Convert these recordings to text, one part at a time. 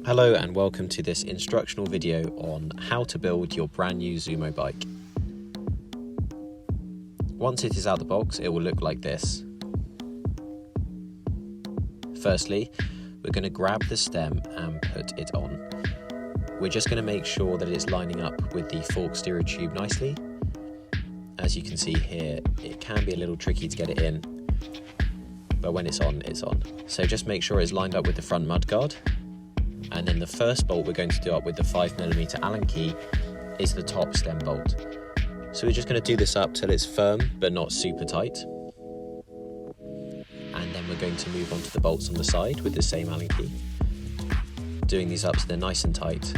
Hello and welcome to this instructional video on how to build your brand new Zoomo bike. Once it is out the box, it will look like this. Firstly, we're going to grab the stem and put it on. We're just going to make sure that it's lining up with the fork steerer tube nicely. As you can see here, it can be a little tricky to get it in, but when it's on, it's on. So just make sure it's lined up with the front mudguard. And then the first bolt we're going to do up with the 5mm Allen key is the top stem bolt. So we're just going to do this up till it's firm but not super tight. And then we're going to move on to the bolts on the side with the same Allen key. Doing these up so they're nice and tight.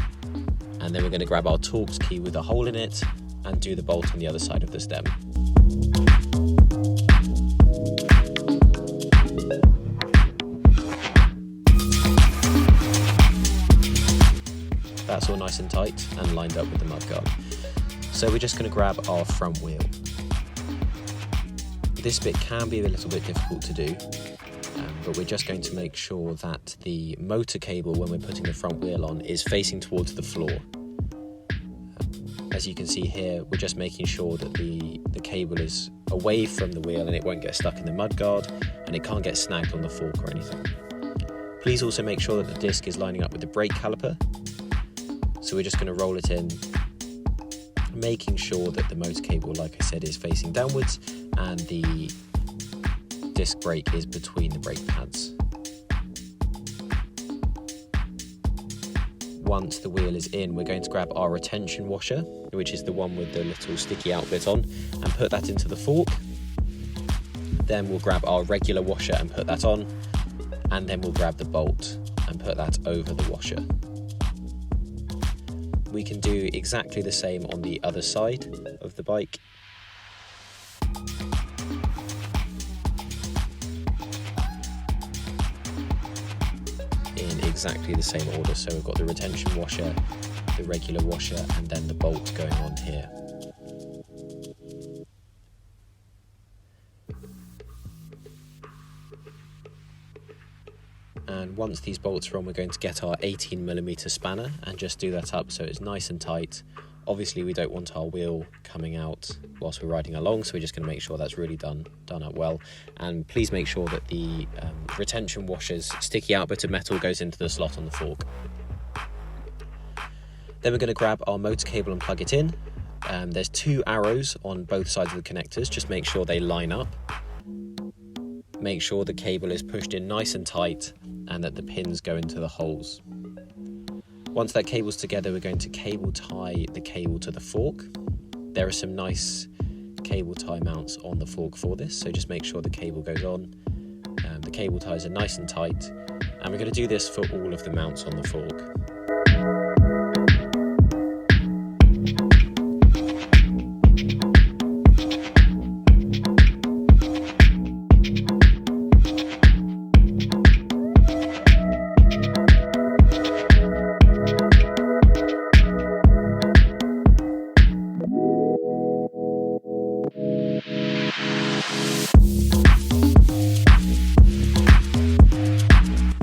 And then we're going to grab our Torx key with a hole in it and do the bolt on the other side of the stem. That's all nice and tight and lined up with the mudguard. So we're just going to grab our front wheel. This bit can be a little bit difficult to do, but we're just going to make sure that the motor cable, when we're putting the front wheel on, is facing towards the floor. As you can see here, we're just making sure that the cable is away from the wheel and it won't get stuck in the mudguard and it can't get snagged on the fork or anything. Please also make sure that the disc is lining up with the brake caliper. So we're just going to roll it in, making sure that the motor cable, like I said, is facing downwards and the disc brake is between the brake pads. Once the wheel is in, we're going to grab our retention washer, which is the one with the little sticky out bit on, and put that into the fork. Then we'll grab our regular washer and put that on, and then we'll grab the bolt and put that over the washer. We can do exactly the same on the other side of the bike. In exactly the same order. So we've got the retention washer, the regular washer, and then the bolt going on here. And once these bolts are on, we're going to get our 18mm spanner and just do that up so it's nice and tight. Obviously we don't want our wheel coming out whilst we're riding along, so we're just going to make sure that's really done up well. And please make sure that the retention washer's sticky out bit of metal goes into the slot on the fork. Then we're going to grab our motor cable and plug it in. There's two arrows on both sides of the connectors, just make sure they line up. Make sure the cable is pushed in nice and tight and that the pins go into the holes. Once that cable's together, we're going to cable tie the cable to the fork. There are some nice cable tie mounts on the fork for this, so just make sure the cable goes on. The cable ties are nice and tight, and we're going to do this for all of the mounts on the fork.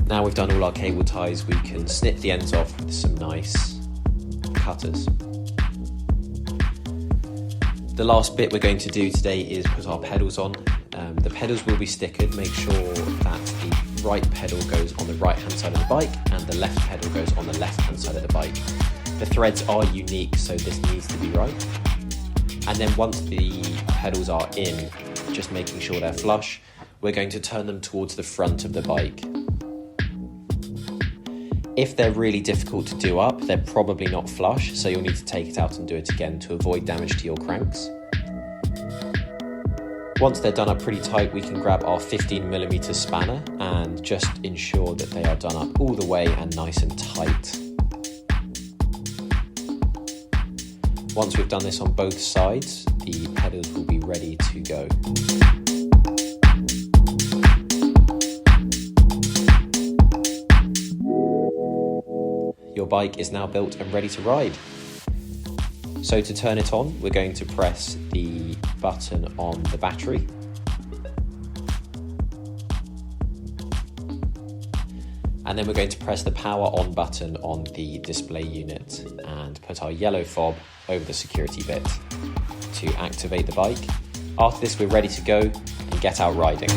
Now we've done all our cable ties, we can snip the ends off with some nice cutters. The last bit we're going to do today is put our pedals on. The pedals will be stickered. Make sure that the right pedal goes on the right hand side of the bike and the left pedal goes on the left hand side of the bike. The threads are unique, so this needs to be right. And then once the pedals are in, just making sure they're flush, we're going to turn them towards the front of the bike. If they're really difficult to do up, they're probably not flush, so you'll need to take it out and do it again to avoid damage to your cranks. Once they're done up pretty tight, we can grab our 15mm spanner and just ensure that they are done up all the way and nice and tight. Once we've done this on both sides, the pedals will be ready to go. Your bike is now built and ready to ride. So to turn it on, we're going to press the button on the battery. And then we're going to press the power on button on the display unit and put our yellow fob over the security bit to activate the bike. After this, we're ready to go and get out riding.